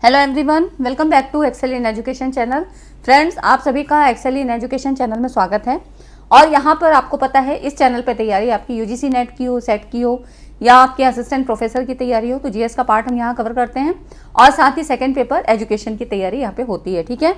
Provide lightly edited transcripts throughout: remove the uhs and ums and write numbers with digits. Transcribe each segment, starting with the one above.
Hello everyone, welcome back to Excel in Education channel. Friends, आप सभी का Excel in Education channel में स्वागत है। और यहाँ पर आपको पता है इस चैनल पे तैयारी आपकी यूजीसी नेट की हो, सेट की हो या आपके असिस्टेंट प्रोफेसर की तैयारी हो, तो जीएस का पार्ट हम यहाँ कवर करते हैं और साथ ही सेकेंड पेपर एजुकेशन की तैयारी यहाँ पे होती है। ठीक है,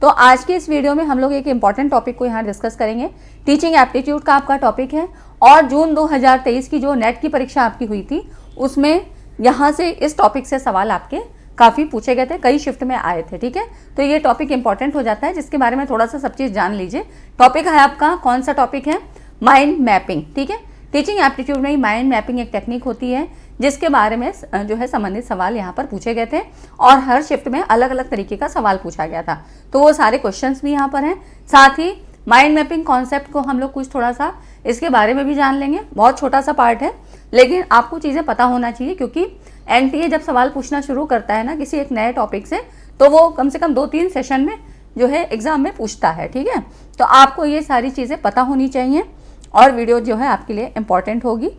तो आज के इस वीडियो में हम लोग एक इंपॉर्टेंट टॉपिक को यहाँ डिस्कस करेंगे। टीचिंग एप्टीट्यूड का आपका टॉपिक है और जून 2023 की जो नेट की परीक्षा आपकी हुई थी उसमें यहाँ से इस टॉपिक से सवाल आपके काफ़ी पूछे गए थे, कई शिफ्ट में आए थे। ठीक है, तो ये टॉपिक इंपॉर्टेंट हो जाता है जिसके बारे में थोड़ा सा सब चीज़ जान लीजिए। टॉपिक है आपका, कौन सा टॉपिक है? Mind mapping. ठीक है, टीचिंग एप्टीट्यूड में ही माइंड मैपिंग एक टेक्निक होती है जिसके बारे में जो है संबंधित सवाल यहाँ पर पूछे गए थे और हर शिफ्ट में अलग अलग तरीके का सवाल पूछा गया था। तो वो सारे क्वेश्चंस भी यहाँ पर हैं। साथ ही माइंड मैपिंग कॉन्सेप्ट को हम लोग कुछ थोड़ा सा इसके बारे में भी जान लेंगे। बहुत छोटा सा पार्ट है लेकिन आपको चीज़ें पता होना चाहिए, क्योंकि एनटीए जब सवाल पूछना शुरू करता है ना किसी एक नए टॉपिक से, तो वो कम से कम 2-3 सेशन में जो है एग्जाम में पूछता है। ठीक है, तो आपको ये सारी चीज़ें पता होनी चाहिए और वीडियो जो है आपके लिए इम्पॉर्टेंट होगी।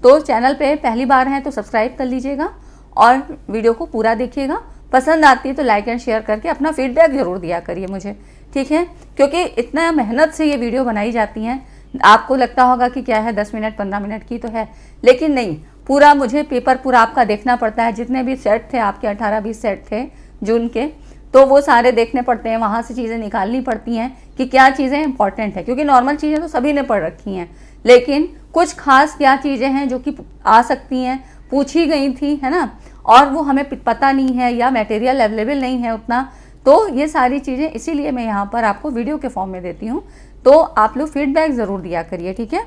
तो चैनल पे पहली बार हैं तो सब्सक्राइब कर लीजिएगा और वीडियो को पूरा देखिएगा। पसंद आती है तो लाइक एंड शेयर करके अपना फीडबैक ज़रूर दिया करिए मुझे। ठीक है, क्योंकि इतना मेहनत से ये वीडियो बनाई जाती हैं। आपको लगता होगा कि क्या है 10 मिनट 15 मिनट की तो है, लेकिन नहीं, पूरा मुझे पेपर पूरा आपका देखना पड़ता है। जितने भी सेट थे आपके 18-20 सेट थे जून के, तो वो सारे देखने पड़ते हैं। वहाँ से चीज़ें निकालनी पड़ती हैं कि क्या चीज़ें इंपॉर्टेंट है, क्योंकि नॉर्मल चीज़ें तो सभी ने पढ़ रखी हैं, लेकिन कुछ खास क्या चीज़ें हैं जो कि आ सकती हैं, पूछी गई थी, है ना, और वो हमें पता नहीं है या मटेरियल अवेलेबल नहीं है उतना। तो ये सारी चीज़ें इसीलिए मैं यहाँ पर आपको वीडियो के फॉर्म में देती हूँ, तो आप लोग फीडबैक ज़रूर दिया करिए। ठीक है,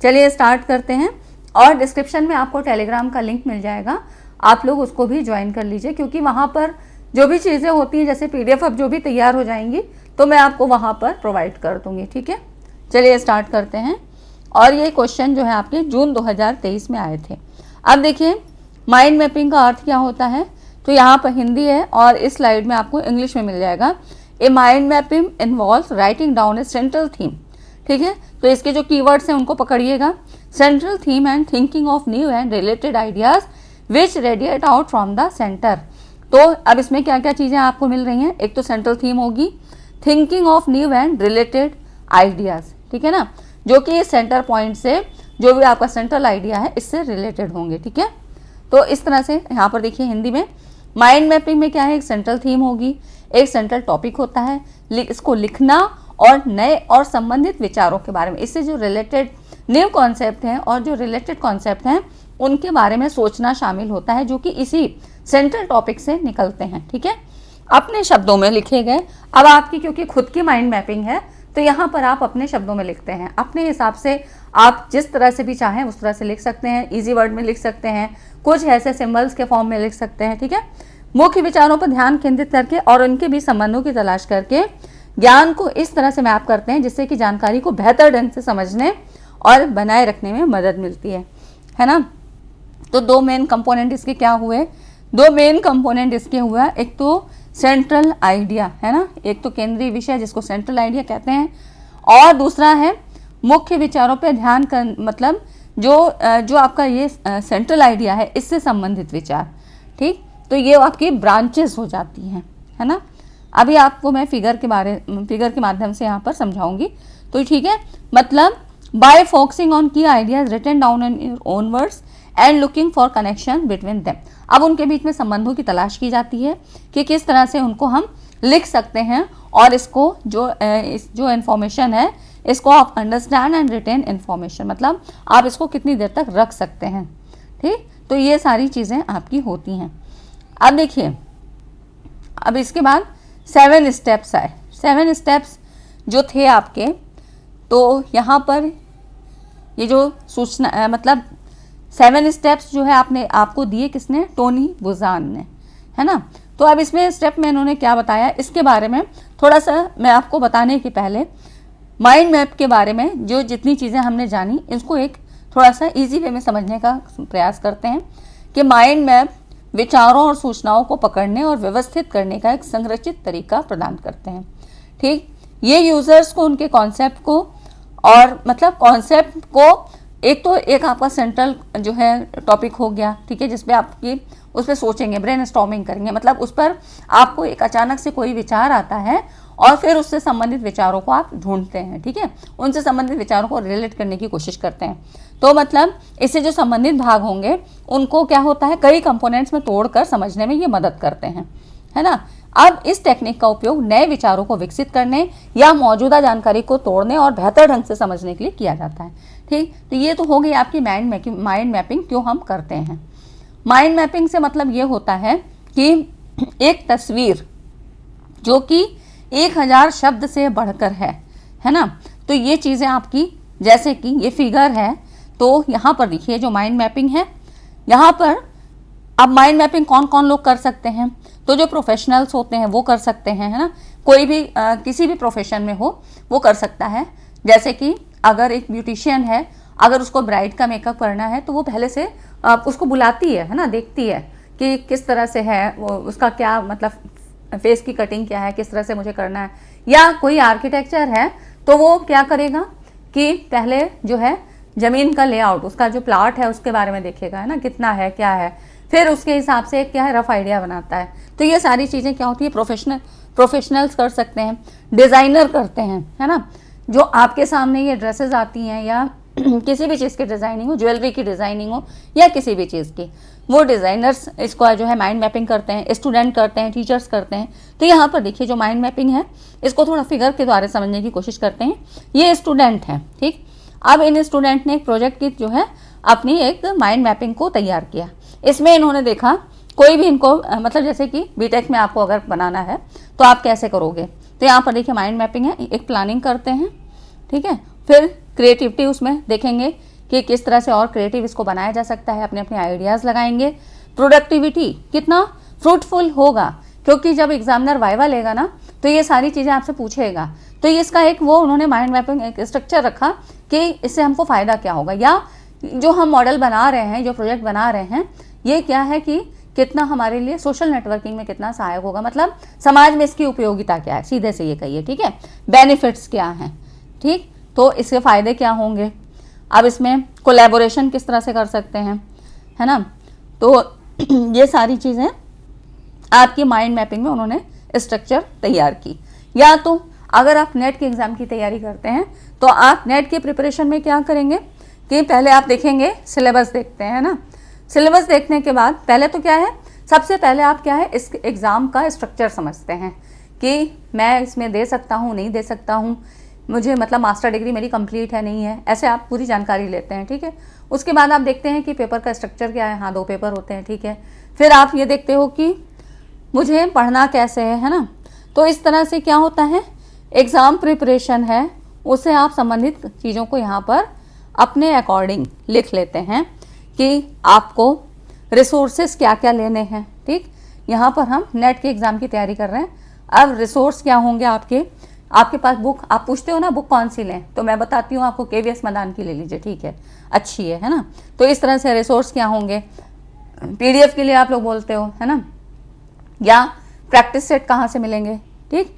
चलिए स्टार्ट करते हैं। और डिस्क्रिप्शन में आपको टेलीग्राम का लिंक मिल जाएगा, आप लोग उसको भी ज्वाइन कर लीजिए, क्योंकि वहाँ पर जो भी चीज़ें होती हैं जैसे PDF अब जो भी तैयार हो जाएंगी तो मैं आपको वहाँ पर प्रोवाइड कर दूँगी। ठीक है, चलिए स्टार्ट करते हैं। और ये क्वेश्चन जो है आपके जून 2023 में आए थे। अब देखिए माइंड मैपिंग का अर्थ क्या होता है, तो यहाँ पर हिंदी है और इस स्लाइड में आपको इंग्लिश में मिल जाएगा। A mind mapping involves writing down a central theme. ठीक है, तो इसके जो कीवर्ड्स हैं उनको पकड़िएगा। Central theme and thinking of new and related ideas which radiate out from the centre. तो अब इसमें क्या क्या चीज़ें आपको मिल रही हैं? एक तो सेंट्रल थीम होगी, thinking of new and related ideas, ठीक है ना, जो कि इस सेंटर पॉइंट से जो भी आपका सेंट्रल आइडिया है इससे रिलेटेड होंगे। ठीक है, तो इस तरह से यहाँ पर देखिए हिंदी में माइंड मैपिंग में क्या है, एक सेंट्रल थीम होगी, एक सेंट्रल टॉपिक होता है, इसको लिखना और नए और संबंधित विचारों के बारे में, इससे जो रिलेटेड न्यू कॉन्सेप्ट हैं और जो रिलेटेड कॉन्सेप्ट हैं उनके बारे में सोचना शामिल होता है, जो कि इसी सेंट्रल टॉपिक से निकलते हैं। ठीक है, अपने शब्दों में लिखे गए। अब आपकी क्योंकि खुद की माइंड मैपिंग है तो यहाँ पर आप अपने शब्दों में लिखते हैं, अपने हिसाब से आप जिस तरह से भी चाहें उस तरह से लिख सकते हैं। इजी वर्ड में लिख सकते हैं, कुछ ऐसे सिंबल्स के फॉर्म में लिख सकते हैं। ठीक है, मुख्य विचारों पर ध्यान केंद्रित करके और उनके बीच संबंधों की तलाश करके ज्ञान को इस तरह से मैप करते हैं जिससे कि जानकारी को बेहतर ढंग से समझने और बनाए रखने में मदद मिलती है ना। तो दो मेन कंपोनेंट इसके क्या हुए? दो मेन कंपोनेंट इसके हुआ, एक तो सेंट्रल आइडिया, है ना, एक तो केंद्रीय विषय जिसको सेंट्रल आइडिया कहते हैं, और दूसरा है मुख्य विचारों पर ध्यान कर, मतलब जो आपका ये सेंट्रल आइडिया है इससे संबंधित विचार। ठीक, तो ये आपकी ब्रांचेस हो जाती हैं, है ना। अभी आपको मैं फिगर के माध्यम से यहाँ पर समझाऊंगी। तो ठीक है, मतलब by focusing on key ideas written down in your own words and looking for connection between them. अब उनके बीच में संबंधों की तलाश की जाती है कि किस तरह से उनको हम लिख सकते हैं और इसको जो इन्फॉर्मेशन है इसको आप अंडरस्टैंड एंड रिटेन इन्फॉर्मेशन, मतलब आप इसको कितनी देर तक रख सकते हैं। ठीक, तो ये सारी चीज़ें आपकी होती हैं। अब देखिए, अब इसके बाद 7 स्टेप्स आए। 7 स्टेप्स जो थे आपके, तो यहाँ पर ये जो सूचना मतलब 7 स्टेप्स जो है आपको दिए किसने? टोनी बुजान ने, है ना। तो अब इसमें स्टेप में इन्होंने क्या बताया इसके बारे में थोड़ा सा मैं आपको बताने के पहले माइंड मैप के बारे में जो जितनी चीज़ें हमने जानी इसको एक थोड़ा सा इजी वे में समझने का प्रयास करते हैं कि माइंड मैप विचारों और सूचनाओं को पकड़ने और व्यवस्थित करने का एक संरचित तरीका प्रदान करते हैं। ठीक, ये यूजर्स को उनके कॉन्सेप्ट को और मतलब कॉन्सेप्ट को एक तो एक आपका सेंट्रल जो है टॉपिक हो गया, ठीक है, जिसपे आपकी उस पर सोचेंगे, ब्रेन स्टॉर्मिंग करेंगे, मतलब उस पर आपको एक अचानक से कोई विचार आता है और फिर उससे संबंधित विचारों को आप ढूंढते हैं, ठीक है, उनसे संबंधित विचारों को रिलेट करने की कोशिश करते हैं। तो मतलब इससे जो संबंधित भाग होंगे उनको क्या होता है, कई कंपोनेंट्स में तोड़कर समझने में ये मदद करते हैं, है ना। अब इस टेक्निक का उपयोग नए विचारों को विकसित करने या मौजूदा जानकारी को तोड़ने और बेहतर ढंग से समझने के लिए किया जाता है, ठीक। तो ये तो हो गई आपकी माइंड मैपिंग क्यों हम करते हैं। माइंड मैपिंग से मतलब ये होता है कि एक तस्वीर जो कि 1000 शब्द से बढ़कर है ना। तो ये चीज़ें आपकी, जैसे कि ये फिगर है, तो यहाँ पर देखिए जो माइंड मैपिंग है, यहाँ पर अब माइंड मैपिंग कौन कौन लोग कर सकते हैं, तो जो प्रोफेशनल्स होते हैं वो कर सकते हैं, है ना। कोई भी किसी भी प्रोफेशन में हो वो कर सकता है। जैसे कि अगर एक ब्यूटिशियन है, अगर उसको ब्राइड का मेकअप करना है तो वो पहले से उसको बुलाती है ना, देखती है कि किस तरह से है वो, उसका क्या मतलब फेस की कटिंग क्या है, किस तरह से मुझे करना है। या कोई आर्किटेक्चर है तो वो क्या करेगा कि पहले जो है ज़मीन का लेआउट, उसका जो प्लाट है उसके बारे में देखेगा, है ना, कितना है क्या है, फिर उसके हिसाब से क्या है रफ आइडिया बनाता है। तो ये सारी चीज़ें क्या होती है, प्रोफेशनल्स कर सकते हैं, डिज़ाइनर करते हैं, है ना। जो आपके सामने ये ड्रेसेस आती हैं या किसी भी चीज़ की डिज़ाइनिंग हो, ज्वेलरी की डिज़ाइनिंग हो या किसी भी चीज़ की, वो डिज़ाइनर्स इसको जो है माइंड मैपिंग करते हैं, स्टूडेंट करते हैं, टीचर्स करते हैं। तो यहाँ पर देखिए जो माइंड मैपिंग है इसको थोड़ा फिगर के द्वारा समझने की कोशिश करते हैं। ये स्टूडेंट हैं, ठीक। अब इन स्टूडेंट ने एक प्रोजेक्ट की जो है अपनी एक माइंड मैपिंग को तैयार किया। इसमें इन्होंने देखा कोई भी इनको मतलब जैसे कि बीटेक में आपको अगर बनाना है तो आप कैसे करोगे, तो यहाँ पर देखिए माइंड मैपिंग है, एक प्लानिंग करते हैं, ठीक है। फिर क्रिएटिविटी उसमें देखेंगे कि किस तरह से और क्रिएटिव इसको बनाया जा सकता है, अपने अपने आइडियाज़ लगाएंगे। प्रोडक्टिविटी कितना फ्रूटफुल होगा, क्योंकि जब एग्जामिनर वाइवा लेगा ना तो ये सारी चीज़ें आपसे पूछेगा। तो इसका एक वो उन्होंने माइंड मैपिंग एक स्ट्रक्चर रखा कि इससे हमको फ़ायदा क्या होगा, या जो हम मॉडल बना रहे हैं, जो प्रोजेक्ट बना रहे हैं, ये क्या है कि कितना हमारे लिए सोशल नेटवर्किंग में कितना सहायक होगा, मतलब समाज में इसकी उपयोगिता क्या है, सीधे से ये कहिए, ठीक है, बेनिफिट्स क्या हैं, ठीक। तो इसके फ़ायदे क्या होंगे, अब इसमें कोलैबोरेशन किस तरह से कर सकते हैं, है ना। तो ये सारी चीज़ें आपकी माइंड मैपिंग में उन्होंने स्ट्रक्चर तैयार की। या तो अगर आप नेट के एग्ज़ाम की तैयारी करते हैं तो आप नेट के प्रिपरेशन में क्या करेंगे कि पहले आप देखेंगे, सिलेबस देखते हैं ना। सिलेबस देखने के बाद पहले तो क्या है, सबसे पहले आप क्या है इस एग्ज़ाम का स्ट्रक्चर समझते हैं कि मैं इसमें दे सकता हूँ, नहीं दे सकता हूँ, मुझे मतलब मास्टर डिग्री मेरी कंप्लीट है नहीं है, ऐसे आप पूरी जानकारी लेते हैं, ठीक है। उसके बाद आप देखते हैं कि पेपर का स्ट्रक्चर क्या है, हाँ 2 पेपर होते हैं, ठीक है। फिर आप ये देखते हो कि मुझे पढ़ना कैसे है ना। तो इस तरह से क्या होता है, एग्ज़ाम प्रिपरेशन है उससे आप संबंधित चीज़ों को यहाँ पर अपने अकॉर्डिंग लिख लेते हैं कि आपको रिसोर्सेस क्या क्या लेने हैं, ठीक। यहाँ पर हम नेट के एग्ज़ाम की तैयारी कर रहे हैं। अब रिसोर्स क्या होंगे आपके पास बुक, आप पूछते हो ना बुक कौन सी लें, तो मैं बताती हूँ आपको KVS मदान की ले लीजिए, ठीक है, अच्छी है ना। तो इस तरह से रिसोर्स क्या होंगे, PDF के लिए आप लोग बोलते हो, है ना, या प्रैक्टिस सेट कहाँ से मिलेंगे, ठीक।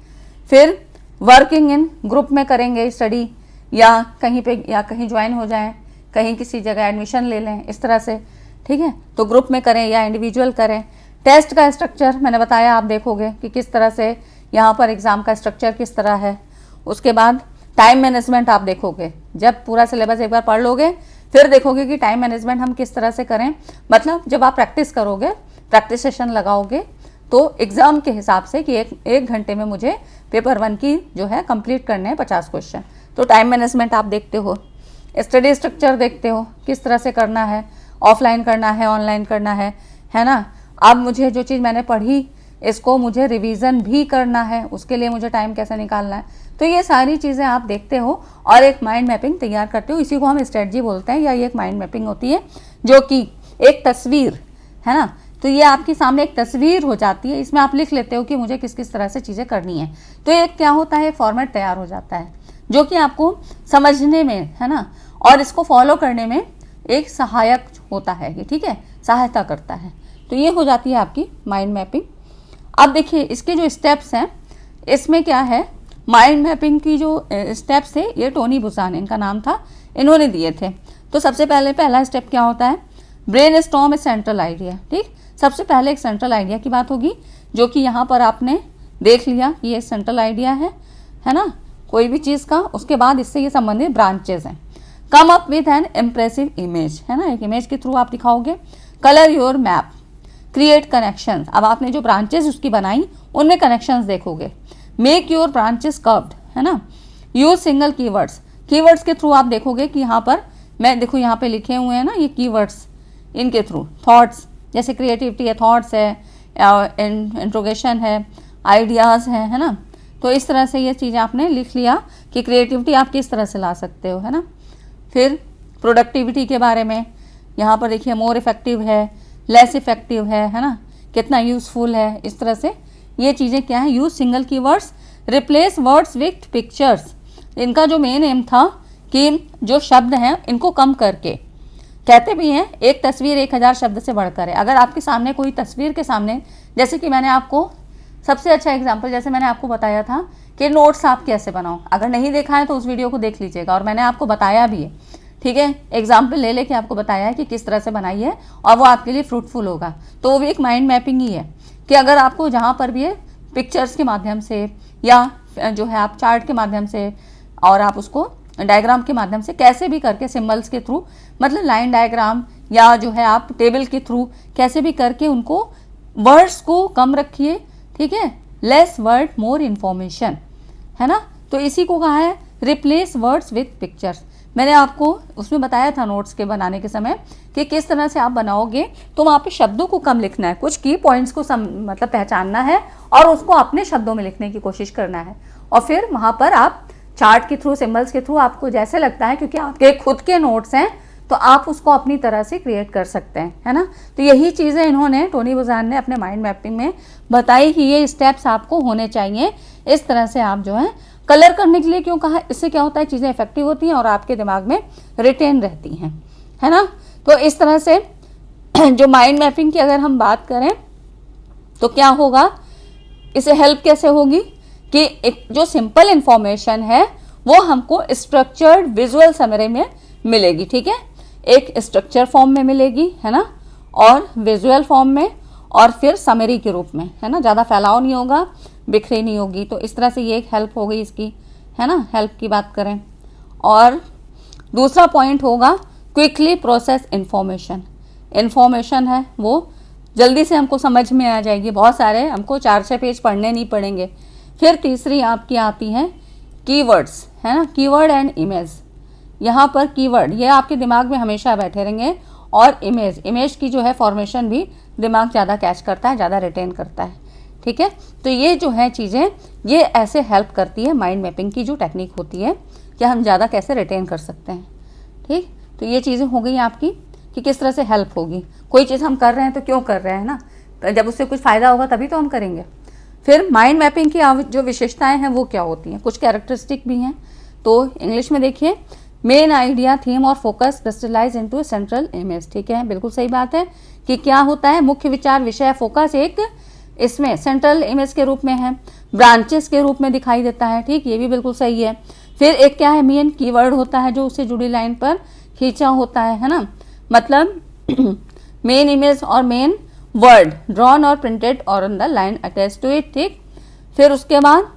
फिर वर्किंग इन ग्रुप में करेंगे स्टडी, या कहीं पे या कहीं ज्वाइन हो जाएं, कहीं किसी जगह एडमिशन ले लें, इस तरह से, ठीक है। तो ग्रुप में करें या इंडिविजुअल करें। टेस्ट का स्ट्रक्चर मैंने बताया, आप देखोगे कि किस तरह से यहाँ पर एग्ज़ाम का स्ट्रक्चर किस तरह है। उसके बाद टाइम मैनेजमेंट आप देखोगे, जब पूरा सिलेबस एक बार पढ़ लोगे फिर देखोगे कि टाइम मैनेजमेंट हम किस तरह से करें, मतलब जब आप प्रैक्टिस करोगे, प्रैक्टिस सेशन लगाओगे तो एग्ज़ाम के हिसाब से कि एक घंटे में मुझे पेपर 1 की जो है कंप्लीट करने हैं 50 क्वेश्चन। तो टाइम मैनेजमेंट आप देखते हो, स्टडी स्ट्रक्चर देखते हो किस तरह से करना है, ऑफलाइन करना है, ऑनलाइन करना है ना। अब मुझे जो चीज़ मैंने पढ़ी इसको मुझे रिवीजन भी करना है, उसके लिए मुझे टाइम कैसे निकालना है। तो ये सारी चीज़ें आप देखते हो और एक माइंड मैपिंग तैयार करते हो। इसी को हम स्ट्रेटजी बोलते हैं, या ये एक माइंड मैपिंग होती है जो कि एक तस्वीर है ना। तो ये आपके सामने एक तस्वीर हो जाती है, इसमें आप लिख लेते हो कि मुझे किस किस तरह से चीज़ें करनी है। तो ये क्या होता है, फॉर्मेट तैयार हो जाता है जो कि आपको समझने में, है ना, और इसको फॉलो करने में एक सहायक होता है ये, ठीक है, सहायता करता है। तो ये हो जाती है आपकी माइंड मैपिंग। अब देखिए इसके जो स्टेप्स हैं, इसमें क्या है, माइंड मैपिंग की जो स्टेप्स है ये टोनी बुसान इनका नाम था, इन्होंने दिए थे। तो तो सबसे पहले पहला स्टेप क्या होता है, ब्रेन स्टॉर्म ए सेंट्रल आइडिया। ठीक, सबसे पहले एक सेंट्रल आइडिया की बात होगी, जो कि यहाँ पर आपने देख लिया कि ये सेंट्रल आइडिया है ना, कोई भी चीज़ का। उसके बाद इससे ये संबंधित ब्रांचेज हैं। Come up with an impressive image, है ना, एक इमेज के थ्रू आप दिखाओगे। Colour your map, create connection, अब आपने जो ब्रांचेस उसकी बनाई उनमें कनेक्शंस देखोगे। मेक योर ब्रांचेस कर्व्ड, है ना। यूज सिंगल कीवर्ड्स, कीवर्ड्स के थ्रू आप देखोगे कि यहाँ पर मैं देखो यहाँ पे लिखे हुए हैं ना ये कीवर्ड्स, इनके थ्रू थॉट्स, जैसे क्रिएटिविटी है, थॉट्स है, इंट्रोगेशन है, आइडियाज़ है ना। तो इस तरह से ये चीज़ें आपने लिख लिया कि क्रिएटिविटी आप किस तरह से ला सकते हो, है ना। फिर प्रोडक्टिविटी के बारे में यहाँ पर देखिए, मोर इफेक्टिव है, लेस इफेक्टिव है ना, कितना यूज़फुल है, इस तरह से ये चीज़ें क्या है। Use single keywords, replace words with pictures, इनका जो मेन एम था कि जो शब्द हैं इनको कम करके, कहते भी हैं एक तस्वीर 1000 शब्द से बढ़कर है। अगर आपके सामने कोई तस्वीर के सामने, जैसे कि मैंने आपको सबसे अच्छा एग्जाम्पल, जैसे मैंने आपको बताया था कि नोट्स आप कैसे बनाओ, अगर नहीं देखा है तो उस वीडियो को देख लीजिएगा, और मैंने आपको बताया भी है। ठीक है, एग्जाम्पल ले लेके आपको बताया है कि किस तरह से बनाइए और वो आपके लिए फ्रूटफुल होगा। तो वो भी एक माइंड मैपिंग ही है कि अगर आपको जहाँ पर भी है पिक्चर्स के माध्यम से या जो है आप चार्ट के माध्यम से और आप उसको डायग्राम के माध्यम से कैसे भी करके, सिंबल्स के थ्रू, मतलब लाइन डायग्राम या जो है आप टेबल के थ्रू कैसे भी करके उनको वर्ड्स को कम रखिए। ठीक है, लेस वर्ड मोर इन्फॉर्मेशन, है ना। तो इसी को कहा है रिप्लेस वर्ड्स विथ पिक्चर्स। मैंने आपको उसमें बताया था नोट्स के बनाने के समय कि किस तरह से आप बनाओगे, तो वहाँ पे शब्दों को कम लिखना है, कुछ की पॉइंट्स को मतलब पहचानना है और उसको अपने शब्दों में लिखने की कोशिश करना है। और फिर वहाँ पर आप चार्ट के थ्रू, सिंबल्स के थ्रू आपको जैसे लगता है, क्योंकि आपके खुद के नोट्स हैं, तो आप उसको अपनी तरह से क्रिएट कर सकते हैं, है ना। तो यही चीज़ें इन्होंने, टोनी बुज़ार्न ने अपने माइंड मैपिंग में बताई कि ये स्टेप्स आपको होने चाहिए। इस तरह से आप जो है कलर करने के लिए क्यों कहा, इससे क्या होता है, चीज़ें इफेक्टिव होती हैं और आपके दिमाग में रिटेन रहती हैं, है ना। तो इस तरह से जो माइंड मैपिंग की अगर हम बात करें तो क्या होगा, इसे हेल्प कैसे होगी कि एक जो सिंपल इंफॉर्मेशन है वो हमको स्ट्रक्चर्ड विजुअल समरी में मिलेगी। ठीक है, एक स्ट्रक्चर फॉर्म में मिलेगी, है ना, और विजुअल फॉर्म में, और फिर समरी के रूप में, है ना। ज़्यादा फैलाव नहीं होगा, बिखरी नहीं होगी। तो इस तरह से ये एक हेल्प हो गई इसकी, है ना, हेल्प की बात करें। और दूसरा पॉइंट होगा क्विकली प्रोसेस इंफॉर्मेशन। इंफॉर्मेशन है वो जल्दी से हमको समझ में आ जाएगी, बहुत सारे हमको 4-6 पेज पढ़ने नहीं पड़ेंगे। फिर तीसरी आपकी आती है कीवर्ड्स, है ना, कीवर्ड एंड इमेज। यहाँ पर कीवर्ड ये आपके दिमाग में हमेशा बैठे रहेंगे, और इमेज की जो है फॉर्मेशन भी दिमाग ज़्यादा कैच करता है, ज़्यादा रिटेन करता है। ठीक है, तो ये जो है चीज़ें ये ऐसे हेल्प करती है माइंड मैपिंग की जो टेक्निक होती है कि हम ज़्यादा कैसे रिटेन कर सकते हैं। ठीक, तो ये चीज़ें हो गई आपकी कि किस तरह से हेल्प होगी। कोई चीज़ हम कर रहे हैं तो क्यों कर रहे हैं ना, तो जब उससे कुछ फ़ायदा होगा तभी तो हम करेंगे। फिर माइंड मैपिंग की जो विशेषताएं हैं वो क्या होती हैं, कुछ कैरेक्टरिस्टिक भी हैं। तो इंग्लिश में देखिए, मेन आइडिया, थीम और focus crystallize into central image. ठीक है, बिल्कुल सही बात है कि क्या होता है, मुख्य विचार, विषय, फोकस एक इसमें सेंट्रल इमेज के रूप में है, ब्रांचेस के रूप में दिखाई देता है। ठीक, ये भी बिल्कुल सही है। फिर एक क्या है, मेन कीवर्ड होता है जो उससे जुड़ी लाइन पर खींचा होता है ना, मतलब मेन इमेज और मेन वर्ड ड्रॉन और प्रिंटेड और on the line attach to it. ठीक, फिर उसके बाद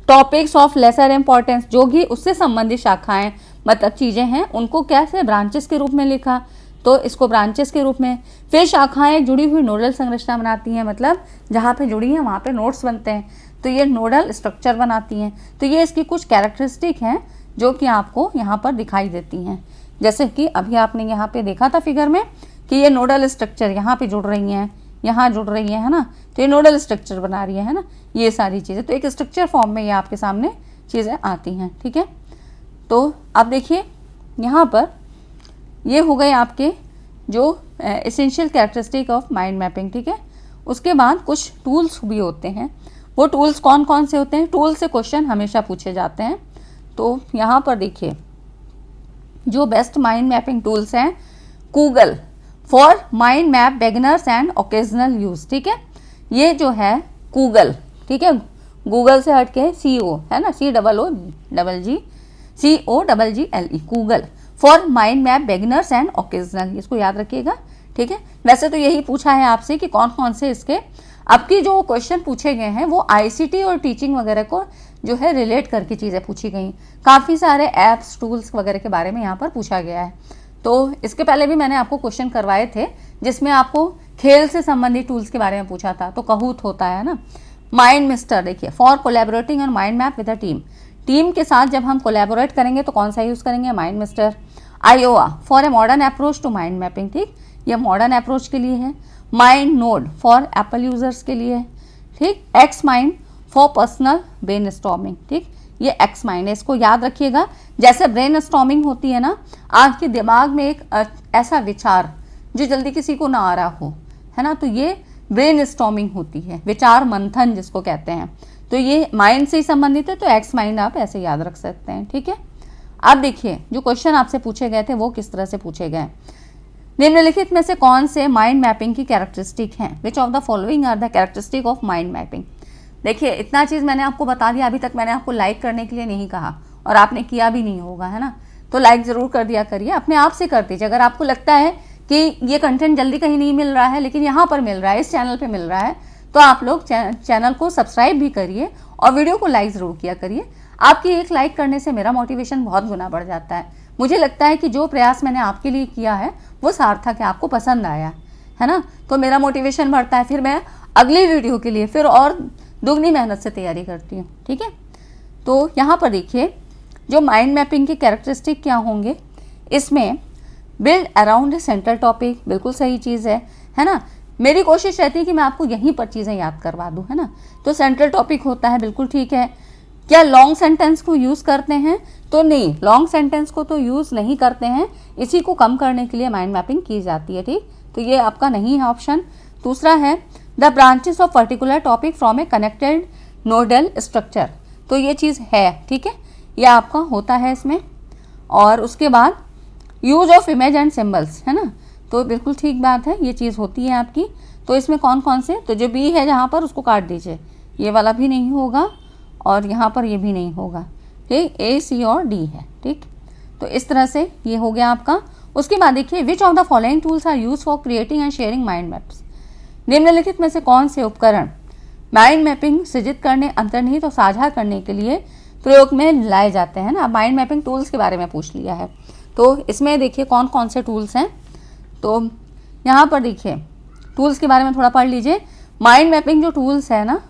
टॉपिक्स ऑफ लेसर इंपॉर्टेंस, जो भी उससे संबंधित शाखाएं मतलब चीज़ें हैं उनको कैसे ब्रांचेस के रूप में लिखा, तो इसको ब्रांचेस के रूप में। फिर शाखाएं जुड़ी हुई नोडल संरचना बनाती हैं, मतलब जहाँ पे जुड़ी हैं वहाँ पे नोड्स बनते हैं, तो ये नोडल स्ट्रक्चर बनाती हैं। तो ये इसकी कुछ कैरेक्टरिस्टिक हैं जो कि आपको यहाँ पर दिखाई देती हैं। जैसे कि अभी आपने यहाँ पे देखा था फिगर में कि ये नोडल स्ट्रक्चर यहाँ पे जुड़ रही हैं, यहाँ जुड़ रही है ना, तो ये नोडल स्ट्रक्चर बना रही है ना, ये सारी चीज़ें। तो एक स्ट्रक्चर फॉर्म में ये आपके सामने चीज़ें आती हैं। ठीक है, तो आप देखिए यहाँ पर ये हो गए आपके जो essential characteristic of mind mapping. ठीक है, उसके बाद कुछ टूल्स भी होते हैं। वो टूल्स कौन कौन से होते हैं, टूल से क्वेश्चन हमेशा पूछे जाते हैं। तो यहाँ पर देखिए जो बेस्ट माइंड मैपिंग टूल्स हैं, Google for mind map beginners and occasional use. ठीक है, ये जो है गूगल, ठीक है, गूगल से हट के CO है ना, COOGGLE, Google for mind map beginners and occasional, इसको याद रखिएगा, ठीक है। वैसे तो यही पूछा है आपसे कि कौन कौन से इसके अब की जो क्वेश्चन पूछे गए हैं वो आईसीटी और टीचिंग वगैरह को जो है रिलेट करके चीज़ें पूछी गई। काफ़ी सारे ऐप्स टूल्स वगैरह के बारे में यहाँ पर पूछा गया है। तो इसके पहले भी मैंने आपको क्वेश्चन करवाए थे जिसमें आपको खेल से संबंधित टूल्स के बारे में पूछा था। तो कहूत होता है ना, माइंड मिस्टर देखिए, for collaborating on mind map with a team, team के साथ जब हम कोलैबोरेट करेंगे तो कौन सा यूज़ करेंगे, माइंड मिस्टर। आईओआ for a modern approach to mind mapping, ठीक, ये मॉडर्न अप्रोच के लिए है। Mind Node for Apple users के लिए है, ठीक। X Mind for personal brainstorming, ठीक, ये एक्स माइंड है, इसको याद रखिएगा। जैसे ब्रेनस्टॉर्मिंग होती है ना, आपके दिमाग में एक ऐसा विचार जो जल्दी किसी को ना आ रहा हो, है ना, तो ये ब्रेनस्टॉर्मिंग होती है, विचार मंथन जिसको कहते हैं। तो ये माइंड से ही संबंधित है, तो एक्स माइंड आप ऐसे याद रख सकते हैं, ठीक है। अब देखिए जो क्वेश्चन आपसे पूछे गए थे वो किस तरह से पूछे गए। निम्नलिखित में से कौन से माइंड मैपिंग की कैरेक्टरिस्टिक हैं, which of the following are the characteristic of mind mapping. देखिए इतना चीज़ मैंने आपको बता दिया, अभी तक मैंने आपको लाइक करने के लिए नहीं कहा और आपने किया भी नहीं होगा, है ना, तो लाइक ज़रूर कर दिया करिए, अपने आप से कर दीजिए। अगर आपको लगता है कि ये कंटेंट जल्दी कहीं नहीं मिल रहा है लेकिन यहाँ पर मिल रहा है, इस चैनल पे मिल रहा है, तो आप लोग चैनल को सब्सक्राइब भी करिए और वीडियो को लाइक ज़रूर किया करिए। आपकी एक लाइक करने से मेरा मोटिवेशन बहुत गुना बढ़ जाता है। मुझे लगता है कि जो प्रयास मैंने आपके लिए किया है वो सार्थक है, आपको पसंद आया है ना, तो मेरा मोटिवेशन बढ़ता है, फिर मैं अगली वीडियो के लिए फिर और दुगनी मेहनत से तैयारी करती हूँ, ठीक है। तो यहाँ पर देखिए जो माइंड मैपिंग के कैरेक्टरिस्टिक क्या होंगे, इसमें build around a central topic, बिल्कुल सही चीज़ है ना। मेरी कोशिश रहती है कि मैं आपको यहीं पर चीज़ें याद करवा दूँ, है ना, तो सेंट्रल टॉपिक होता है, बिल्कुल ठीक है। क्या लॉन्ग सेंटेंस को यूज़ करते हैं, तो नहीं, लॉन्ग सेंटेंस को तो यूज़ नहीं करते हैं, इसी को कम करने के लिए माइंड मैपिंग की जाती है, ठीक, तो ये आपका नहीं है ऑप्शन। दूसरा है the branches of particular topic from A connected nodal structure, तो ये चीज़ है, ठीक है, ये आपका होता है इसमें। और उसके बाद use of image and symbols, है ना, तो बिल्कुल ठीक बात है, ये चीज़ होती है आपकी। तो इसमें कौन कौन से, तो जो बी है जहाँ पर उसको काट दीजिए, ये वाला भी नहीं होगा और यहाँ पर ये भी नहीं होगा, ठीक, ए सी और डी है, ठीक। तो इस तरह से ये हो गया आपका। उसके बाद देखिए which of the following tools are use for creating and sharing mind maps, निम्नलिखित में से कौन से उपकरण माइंड मैपिंग सृजित करने, अंतर्निहित और साझा करने के लिए प्रयोग में लाए जाते हैं ना। माइंड मैपिंग टूल्स के बारे में पूछ लिया है, तो इसमें देखिए कौन कौन से टूल्स हैं। तो यहाँ पर देखिए टूल्स के बारे में थोड़ा पढ़ लीजिए। माइंड मैपिंग जो टूल्स है ना,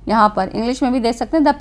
यहाँ पर इंग्लिश में भी देख सकते हैं, द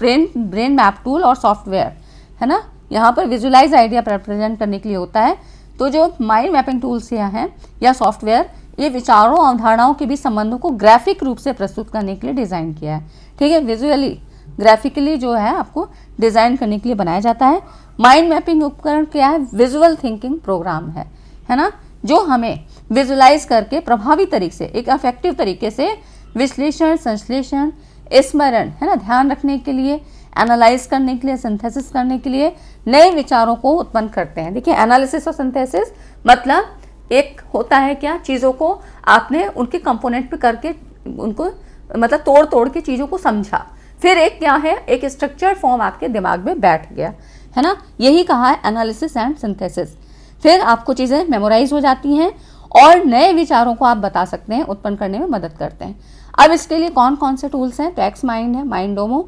ब्रेन मैप टूल और सॉफ्टवेयर, है ना, यहाँ पर विजुअलाइज आइडिया रिप्रेजेंट करने के लिए होता है। तो जो माइंड मैपिंग टूल्स यहाँ हैं या सॉफ्टवेयर, ये विचारों और अवधारणाओं के बीच संबंधों को ग्राफिक रूप से प्रस्तुत करने के लिए डिज़ाइन किया है, ठीक है, विजुअली ग्राफिकली जो है आपको डिज़ाइन करने के लिए बनाया जाता है। माइंड मैपिंग उपकरण क्या है, विजुअल थिंकिंग प्रोग्राम है ना, जो हमें विजुअलाइज करके प्रभावी तरीके से, एक इफेक्टिव तरीके से विश्लेषण, संश्लेषण, स्मरण, है ना, ध्यान रखने के लिए, एनालाइज करने के लिए, सिंथेसिस करने के लिए नए विचारों को उत्पन्न करते हैं। देखिए एनालिसिस और सिंथेसिस मतलब एक होता है क्या, चीज़ों को आपने उनके कंपोनेंट पे करके उनको मतलब तोड़ तोड़ के चीज़ों को समझा, फिर एक क्या है, एक स्ट्रक्चर्ड फॉर्म आपके दिमाग में बैठ गया, है ना, यही कहा है एनालिसिस एंड सिंथेसिस। फिर आपको चीज़ें मेमोराइज हो जाती हैं और नए विचारों को आप बता सकते हैं, उत्पन्न करने में मदद करते हैं। अब इसके लिए कौन कौन से टूल्स हैं, तो एक्स माइंड है, माइंडोमो,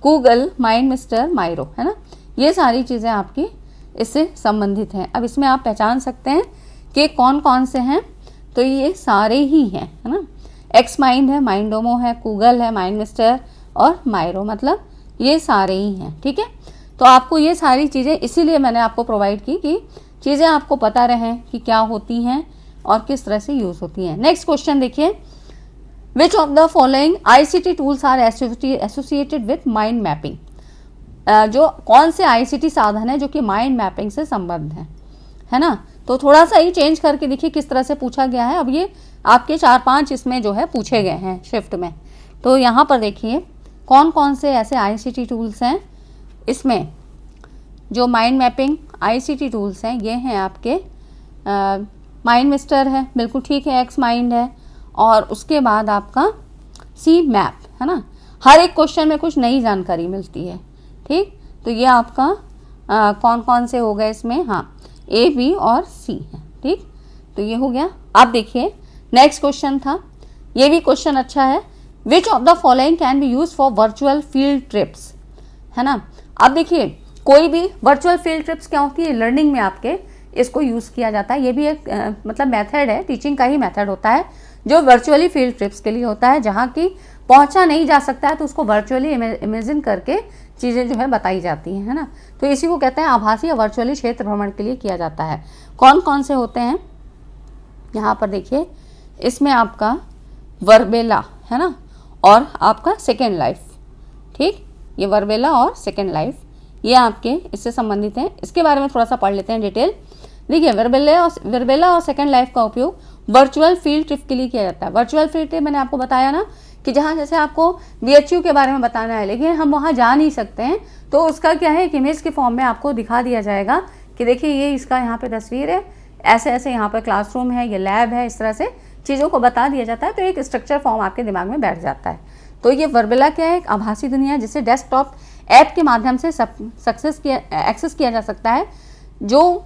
गूगल, माइंड मिस्टर, माइरो, है ना, ये सारी चीज़ें आपकी इससे संबंधित हैं। अब इसमें आप पहचान सकते हैं कि कौन कौन से हैं, तो ये सारे ही हैं, है ना, एक्स माइंड है, माइंडोमो है, गूगल है, माइंड मिस्टर और माइरो, मतलब ये सारे ही हैं, ठीक है। तो आपको ये सारी चीज़ें इसीलिए मैंने आपको प्रोवाइड की कि चीज़ें आपको पता रहें कि क्या होती हैं और किस तरह से यूज़ होती हैं। नेक्स्ट क्वेश्चन देखिए, which of the following ICT tools are associated with mind mapping, जो कौन से आईसीटी साधन है जो कि माइंड मैपिंग से संबद्ध है ना। तो थोड़ा सा ही चेंज करके देखिए किस तरह से पूछा गया है। अब ये आपके 4-5 इसमें जो है पूछे गए हैं शिफ्ट में। तो यहाँ पर देखिए कौन कौन से ऐसे आईसीटी टूल्स हैं, इसमें जो माइंड मैपिंग आईसीटी टूल्स हैं ये हैं आपके माइंड मिस्टर है, बिल्कुल ठीक है, एक्स माइंड है, और उसके बाद आपका सी मैप, है ना। हर एक क्वेश्चन में कुछ नई जानकारी मिलती है, ठीक। तो ये आपका कौन कौन से हो गए इसमें, हाँ, ए, बी और सी है। ठीक, तो ये हो गया। अब देखिए नेक्स्ट क्वेश्चन था, ये भी क्वेश्चन अच्छा है। विच of the following can be use for virtual field trips, है ना। अब देखिए कोई भी वर्चुअल फील्ड ट्रिप्स क्या होती है, लर्निंग में आपके इसको यूज़ किया जाता है। ये भी एक मतलब मेथड है, टीचिंग का ही मेथड होता है जो वर्चुअली फील्ड ट्रिप्स के लिए होता है, जहाँ की पहुँचा नहीं जा सकता है तो उसको वर्चुअली इमेजिन करके चीज़ें जो है बताई जाती हैं, है ना। तो इसी को कहते हैं आभासी या वर्चुअली क्षेत्र भ्रमण के लिए किया जाता है। कौन कौन से होते हैं यहाँ पर देखिए, इसमें आपका वर्बेला है ना, और आपका सेकेंड लाइफ। ठीक, ये वर्बेला और सेकेंड लाइफ ये आपके इससे संबंधित हैं। इसके बारे में थोड़ा सा पढ़ लेते हैं डिटेल। देखिए वर्बेला और सेकेंड लाइफ का उपयोग वर्चुअल फील्ड ट्रिप के लिए किया जाता है। वर्चुअल फील्ड ट्रिप मैंने आपको बताया ना कि जहाँ जैसे आपको BHU के बारे में बताना है लेकिन हम वहाँ जा नहीं सकते हैं, तो उसका क्या है, एक इमेज के फॉर्म में आपको दिखा दिया जाएगा कि देखिए ये इसका यहाँ पे तस्वीर है, ऐसे ऐसे यहाँ पर क्लासरूम है, ये लैब है, इस तरह से चीज़ों को बता दिया जाता है, तो एक स्ट्रक्चर फॉर्म आपके दिमाग में बैठ जाता है। तो ये वर्बेला क्या है, एक आभासी दुनिया जिसे डेस्कटॉप ऐप के माध्यम से एक्सेस किया जा सकता है, जो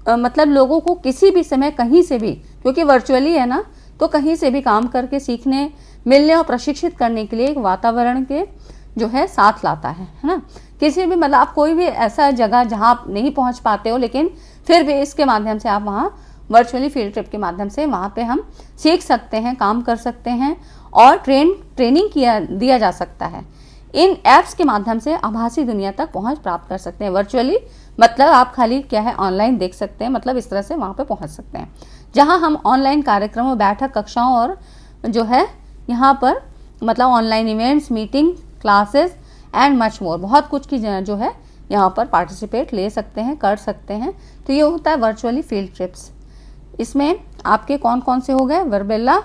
मतलब लोगों को किसी भी समय कहीं से भी, क्योंकि वर्चुअली है ना, तो कहीं से भी काम करके सीखने, मिलने और प्रशिक्षित करने के लिए एक वातावरण के जो है साथ लाता है ना। किसी भी मतलब आप कोई भी ऐसा जगह जहाँ आप नहीं पहुँच पाते हो लेकिन फिर भी इसके माध्यम से आप वहाँ वर्चुअली फील्ड ट्रिप के माध्यम से वहाँ पे हम सीख सकते हैं, काम कर सकते हैं और ट्रेनिंग दिया जा सकता है। इन ऐप्स के माध्यम से आभासी दुनिया तक पहुँच प्राप्त कर सकते हैं। वर्चुअली मतलब आप खाली क्या है ऑनलाइन देख सकते हैं, मतलब इस तरह से वहाँ पे पहुँच सकते हैं, जहाँ हम ऑनलाइन कार्यक्रमों, बैठक, कक्षाओं और जो है यहाँ पर मतलब online events, meeting, classes and much more, बहुत कुछ की जो है यहाँ पर पार्टिसिपेट ले सकते हैं, कर सकते हैं। तो ये होता है वर्चुअली फील्ड ट्रिप्स। इसमें आपके कौन कौन से हो गए, वर्बेला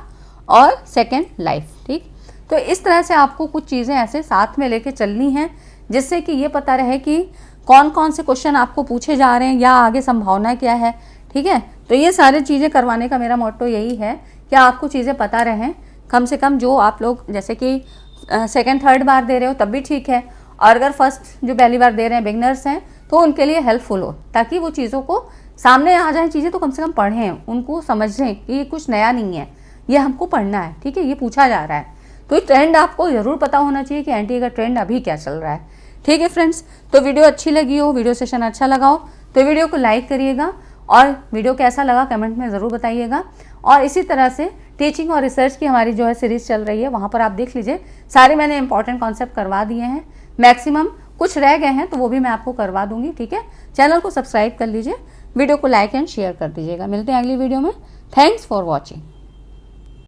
और सेकेंड लाइफ। ठीक, तो इस तरह से आपको कुछ चीज़ें ऐसे साथ में लेके चलनी हैं जिससे कि ये पता रहे कि कौन कौन से क्वेश्चन आपको पूछे जा रहे हैं या आगे संभावना क्या है। ठीक है, तो ये सारी चीज़ें करवाने का मेरा मोट्टो यही है कि आपको चीज़ें पता रहें, कम से कम जो आप लोग जैसे कि सेकेंड थर्ड बार दे रहे हो तब भी ठीक है, और अगर फर्स्ट जो पहली बार दे रहे हैं बिगनर्स हैं तो उनके लिए हेल्पफुल हो, ताकि वो चीज़ों को सामने आ जाए, चीज़ें तो कम से कम पढ़ें, उनको समझें कि ये कुछ नया नहीं है, ये हमको पढ़ना है। ठीक है, ये पूछा जा रहा है, तो ये ट्रेंड आपको ज़रूर पता होना चाहिए कि एनटीए का ट्रेंड अभी क्या चल रहा है। ठीक है फ्रेंड्स, तो वीडियो अच्छी लगी हो, वीडियो सेशन अच्छा लगा हो तो वीडियो को लाइक करिएगा और वीडियो कैसा लगा कमेंट में ज़रूर बताइएगा। और इसी तरह से टीचिंग और रिसर्च की हमारी जो है सीरीज़ चल रही है, वहाँ पर आप देख लीजिए, सारे मैंने इंपॉर्टेंट कॉन्सेप्ट करवा दिए हैं, मैक्सिमम कुछ रह गए हैं तो वो भी मैं आपको करवा दूंगी। ठीक है, चैनल को सब्सक्राइब कर लीजिए, वीडियो को लाइक एंड शेयर कर दीजिएगा। मिलते हैं अगली वीडियो में। Thanks for watching.